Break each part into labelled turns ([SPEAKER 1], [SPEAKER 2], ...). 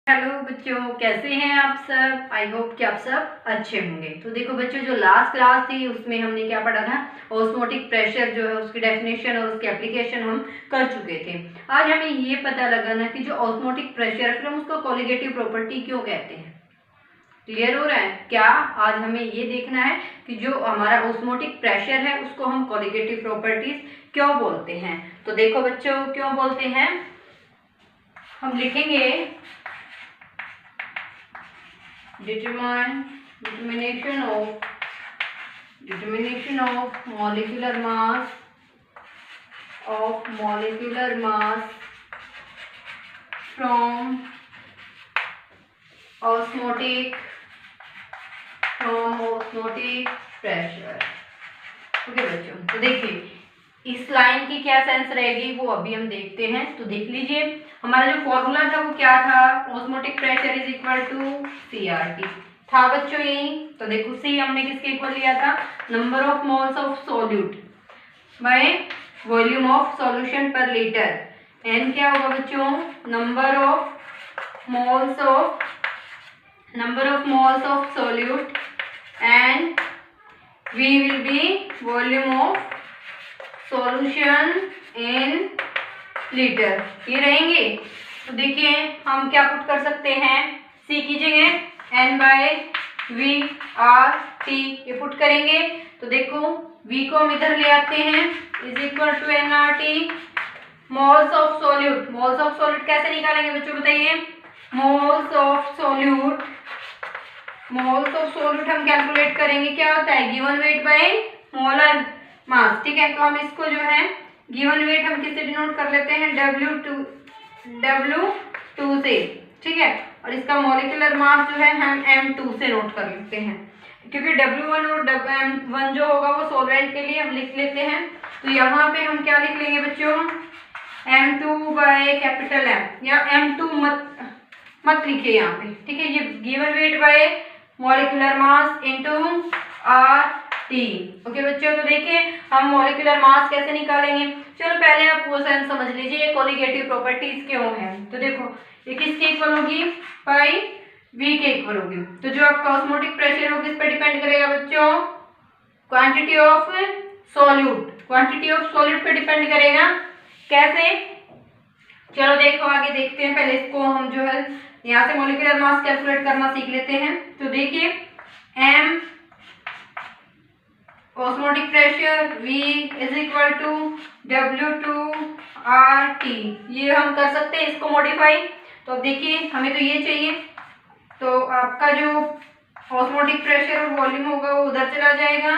[SPEAKER 1] Hello बच्चों, कैसे हैं आप सब। आई होप कि आप सब अच्छे होंगे। तो देखो बच्चों, जो लास्ट क्लास थी उसमें हमने क्या पढ़ा था, ऑस्मोटिक प्रेशर जो है उसकी डेफिनेशन और उसकी एप्लीकेशन हम कर चुके थे। आज हमें ये पता लगाना कि जो ऑस्मोटिक प्रेशर है फिर हम उसको कोलिगेटिव प्रॉपर्टी क्यों कहते हैं। क्लियर हो रहा है क्या? आज हमें ये देखना है कि जो हमारा ऑस्मोटिक प्रेशर है उसको हम कोलिगेटिव प्रॉपर्टीज क्यों बोलते हैं। तो देखो बच्चों, क्यों बोलते हैं हम लिखेंगे determination of molecular mass from osmotic pressure। Okay बच्चों, तो देखिए इस लाइन की क्या सेंस रहेगी वो अभी हम देखते हैं। तो देख लीजिए, हमारा जो फॉर्मूला था वो क्या था, osmotic pressure is equal to CRT था बच्चों यही। तो देखो C हमने किसके इक्वल लिया था, number of moles of solute by volume of solution पर लीटर। N क्या होगा बच्चों, number of moles of solute and V will be volume of solution in liter। ये रहेंगे। तो देखिए हम क्या पुट कर सकते हैं, C की जगह N/V/RT ये पुट करेंगे। तो देखो V को हम इधर ले आते हैं, is equal to NRT moles of solute. Moles of solute कैसे निकालेंगे बच्चों बताइए, मोल्स ऑफ सोल्यूट हम कैलकुलेट करेंगे, क्या होता है given weight by molar mass. ठीक है, तो हम इसको जो है गिवन वेट हम किससे डिनोट कर लेते हैं, W2 से। ठीक है, और इसका मॉलिक्यूलर मास जो है हम M2 से नोट कर लेते हैं, क्योंकि W1 और M1 जो होगा वो सॉल्वेंट के लिए हम लिख लेते हैं। तो यहाँ पे हम क्या लिख लेंगे बच्चों, M2 बाय कैपिटल M, या M2 मत लिखिए यहाँ पे। ठीक है, ये given weight bye molecular mass into RT। Okay बच्चों, तो देखिए हम मॉलिक्यूलर मास कैसे निकालेंगे। चलो पहले आप वो सेंस समझ लीजिए ये कोलिगेटिव प्रॉपर्टीज क्यों है। तो देखो ये किसके इक्वल होगी, पाई V के इक्वल होगी। तो जो आपका ऑस्मोटिक प्रेशर हो किस पे डिपेंड करेगा बच्चों, क्वांटिटी ऑफ सॉल्यूट पे डिपेंड करेगा। कैसे, चलो देखो आगे देखते हैं। पहले इसको हम जो है यहाँ से मॉलिक्यूलर मास कैलकुलेट करना सीख लेते हैं। तो देखिए M osmotic pressure, V is equal to W2RT। ये हम कर सकते हैं इसको मॉडिफाई। तो अब देखिए हमें तो ये चाहिए, तो आपका जो ऑस्मोटिक प्रेशर और वॉल्यूम होगा वो उधर चला जाएगा,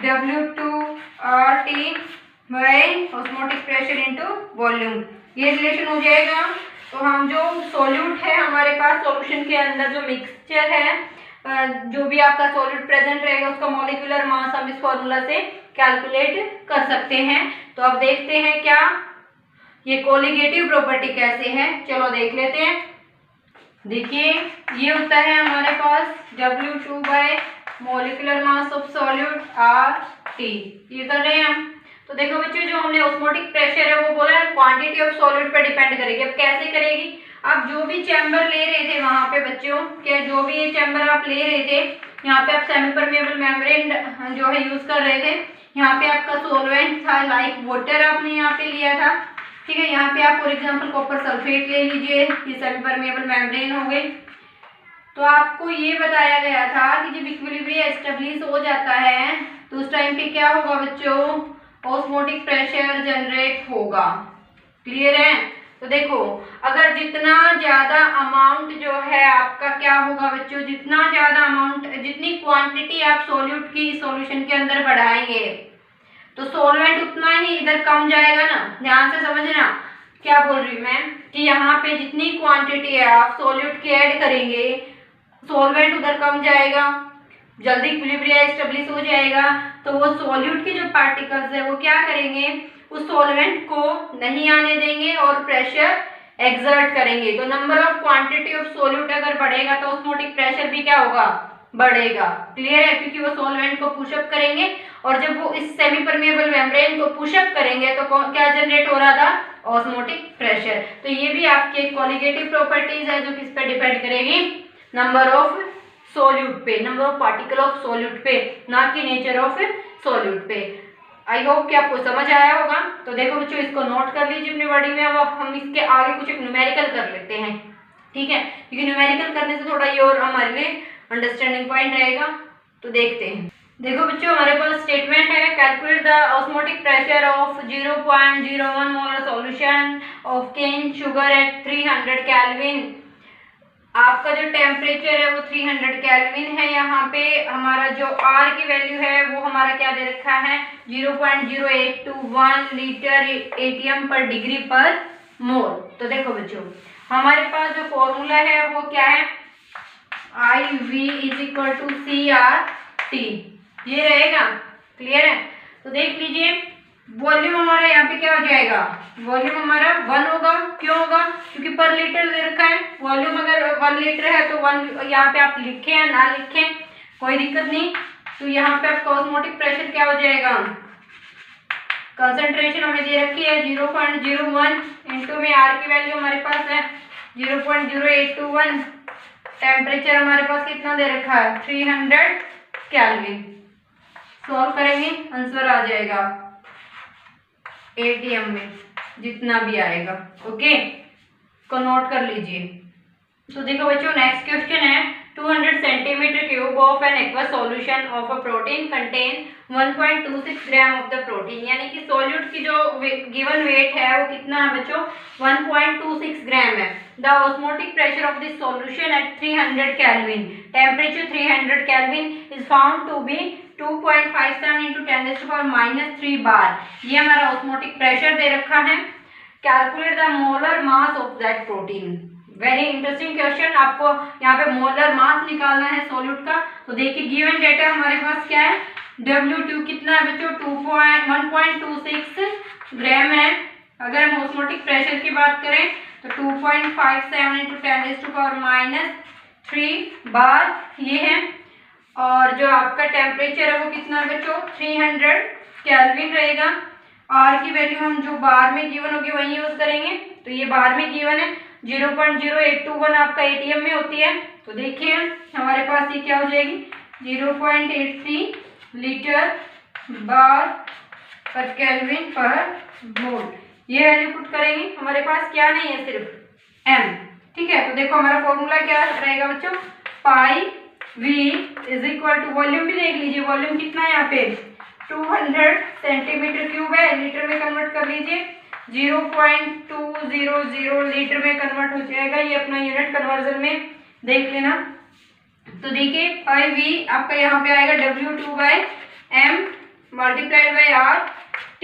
[SPEAKER 1] W2RT by osmotic pressure into volume, ये रिलेशन हो जाएगा। तो हम जो सॉल्यूट है हमारे पास सॉल्यूशन के अंदर जो मिक्सचर है, जो भी आपका सॉल्यूट प्रेजेंट रहेगा उसका मॉलिक्यूलर मास हम इस फॉर्मूला से कैलकुलेट कर सकते हैं। तो अब देखते हैं क्या ये कोलिगेटिव प्रॉपर्टी कैसे है, चलो देख लेते हैं। देखिए ये होता है हमारे पास W2 bye molecular mass of solute RT, ये कर रहे हैं हम। तो देखो बच्चों, जो हमने ऑस्मोटिक प्रेशर है वो बोला है क्वांटिटी ऑफ सॉल्यूट पे डिपेंड करेगी। अब कैसे करेगी, आप जो भी चैम्बर ले रहे थे वहां पे बच्चों, क्या जो भी ये चैम्बर आप ले रहे थे, यहाँ पे आप सेमी परमेबल मेम्ब्रेन जो है यूज कर रहे थे। यहाँ पे आपका सॉल्वेंट था लाइक वाटर आपने यहाँ पे लिया था। ठीक है, यहाँ पे आप फॉर एग्जाम्पल कॉपर सल्फेट ले लीजिए, ये सेमी परमेबल मेम्ब्रेन हो गई। तो आपको ये बताया गया था कि जब इक्विलिब्रियम एस्टेब्लिश हो जाता है तो उस टाइम पे क्या होगा बच्चों, ऑस्मोटिक प्रेशर जनरेट होगा। क्लियर है। तो देखो अगर जितना ज्यादा अमाउंट जो है आपका क्या होगा बच्चों, जितना ज्यादा अमाउंट, जितनी क्वांटिटी आप सॉल्यूट की सॉल्यूशन के अंदर बढ़ाएंगे तो सॉल्वेंट उतना ही इधर कम जाएगा ना। ध्यान से समझना क्या बोल रही हूँ मैं, कि यहाँ पे जितनी क्वांटिटी है आप सॉल्यूट की ऐड करेंगे सॉल्वेंट उधर कम जाएगा, जल्दी इक्विलिब्रियम एस्टेब्लिश हो जाएगा। तो वो सॉल्यूट के जो पार्टिकल्स है वो क्या करेंगे, उस सॉल्वेंट को नहीं आने देंगे और प्रेशर एक्सर्ट करेंगे। तो number of quantity of solute अगर बढ़ेगा तो ऑस्मोटिक प्रेशर भी क्या होगा, बढ़ेगा। क्लियर है, क्योंकि वो सॉल्वेंट को पुशअप करेंगे और जब वो इस सेमी परमेबल मेम्ब्रेन को पुशअप करेंगे तो क्या जनरेट हो रहा था, ऑस्मोटिक प्रेशर। तो ये भी आपके कोलिगेटिव प्रॉपर्टीज है जो किस पे डिपेंड करेगी, नंबर ऑफ सोल्यूट पे, number of particle of solute पे, ना कि नेचर ऑफ सोल्यूट पे। आई होप कि आपको समझ आया होगा। तो देखो बच्चों, इसको नोट कर लीजिए अपनी बॉडी में। अब हम इसके आगे कुछ एक न्यूमेरिकल कर लेते हैं, ठीक है, क्योंकि न्यूमेरिकल करने से थोड़ा ये और हमारे लिए अंडरस्टैंडिंग पॉइंट रहेगा। तो देखते हैं। देखो बच्चों, हमारे पास स्टेटमेंट है, calculate the osmotic pressure of 0.01 molar solution of cane sugar at 300 kelvin. आपका जो टेम्परेचर है वो 300 केल्विन है। यहाँ पे हमारा जो R की वैल्यू है वो हमारा क्या दे रखा है, 0.0821 लीटर एटीएम पर डिग्री पर मोल। तो देखो बच्चों, हमारे पास जो फॉर्मूला है वो क्या है, IV = CRT, ये रहेगा। क्लियर है? तो देख लीजिए, वॉल्यूम हमारा यहाँ पे क्या हो जाएगा, वॉल्यूम हमारा 1 होगा। क्यों होगा, क्योंकि पर लीटर दे रखा है। वॉल्यूम अगर 1 लीटर है तो 1 यहाँ पे आप लिखें या ना लिखें कोई दिक्कत नहीं। तो यहाँ पे आपका ऑस्मोटिक प्रेशर क्या हो जाएगा, कंसंट्रेशन हमें दे रखी है 0.01 इंटू में R की वैल्यू हमारे पास है 0.0821, टेम्परेचर हमारे पास कितना दे रखा है 300 केल्विन। सॉल्व करेंगे, आंसर आ जाएगा एटीएम में जितना भी आएगा। ओके, को नोट कर लीजिए। तो देखो बच्चों, नेक्स्ट क्वेश्चन है, 200 centimetre cube of N aqua solution of a protein contain 1.26 gram of the protein. यानी कि सॉल्यूट की जो गिवन वेट है वो कितना है बच्चों, 1.26 ग्राम है। The osmotic pressure of this solution at 300 kelvin, temperature 300 kelvin is found to be 2.57 into 10⁻³ bar. ये हमारा ऑस्मोटिक प्रेशर दे रखा है। Calculate the molar mass of that protein. Very interesting question. आपको यहाँ पे मोलर मास निकालना है सॉल्यूट का। तो देखिए, गिवन डेटा हमारे पास क्या है, W2 कितना है बच्चों, 1.26 ग्राम है। अगर हम ऑस्मोटिक प्रेशर की बात करें तो 2.57 इंटू 10⁻³ बार ये है। और जो आपका टेम्परेचर है वो कितना है बच्चों, 300 केल्विन रहेगा। R की वैल्यू हम जो बार में गिवन होगी वही यूज करेंगे। तो ये बार में गिवन है, 0.0821 आपका एटीएम में होती है। तो देखिए हमारे पास ये क्या हो जाएगी, 0.83 लीटर बार पर केल्विन पर मोल। ये वैल्यू पुट करेंगे, हमारे पास क्या नहीं है, सिर्फ m। ठीक है, तो देखो हमारा फॉर्मूला क्या रहेगा बच्चों, पाई V = वॉल्यूम भी देख लीजिए, वॉल्यूम कितना है यहाँ पे 200 सेंटीमीटर क्यूब है, लीटर में कन्वर्ट कर लीजिए 0.200 लीटर में कन्वर्ट हो जाएगा। ये अपना यूनिट कन्वर्जन में देख लेना। तो देखिए पाई V आपका यहाँ पे आएगा W2/m × RT।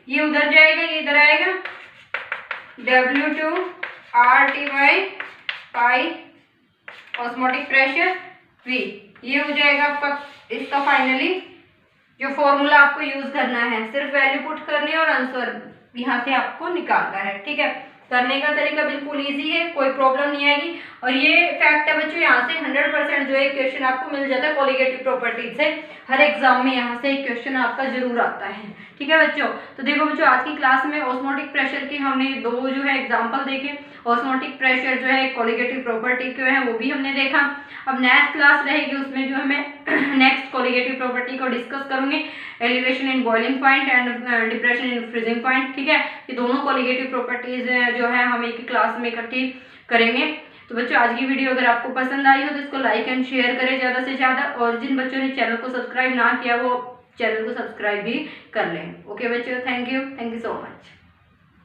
[SPEAKER 1] ये उधर जाएगा, ये इधर आएगा W2RT/पाई ऑस्मोटिक प्रेशर V। ये हो जाएगा आपका इसका फाइनली जो फॉर्मूला आपको यूज करना है। सिर्फ वैल्यू पुट करनी है और आंसर यहाँ से आपको निकालना है। ठीक है, करने का तरीका बिल्कुल इजी है, कोई प्रॉब्लम नहीं आएगी। और ये फैक्ट है बच्चों, यहाँ से 100% जो एक क्वेश्चन आपको मिल जाता है कोलिगेटिव प्रॉपर्टीज से। हर एग्जाम में यहाँ से एक क्वेश्चन आपका जरूर आता है। ठीक है बच्चों, तो देखो बच्चों, आज की क्लास में ऑस्मोटिक प्रेशर के हमने 2 जो है एग्जाम्पल देखे। ऑस्मोटिक प्रेशर जो है कोलिगेटिव प्रॉपर्टी के है वो भी हमने देखा। अब नेक्स्ट क्लास रहेगी, उसमें जो है मैं नेक्स्ट कोलिगेटिव प्रॉपर्टी को डिस्कस करूंगी, elevation in boiling point and depression in freezing point. ठीक है, ये दोनों कोलिगेटिव प्रॉपर्टीज जो है हम एक क्लास में इकट्ठी करेंगे। तो बच्चों, आज की वीडियो अगर आपको पसंद आई हो तो इसको लाइक एंड शेयर करें ज़्यादा से ज़्यादा। और जिन बच्चों ने चैनल को सब्सक्राइब ना किया वो चैनल को सब्सक्राइब भी कर लें। ओके बच्चों, थैंक यू सो मच।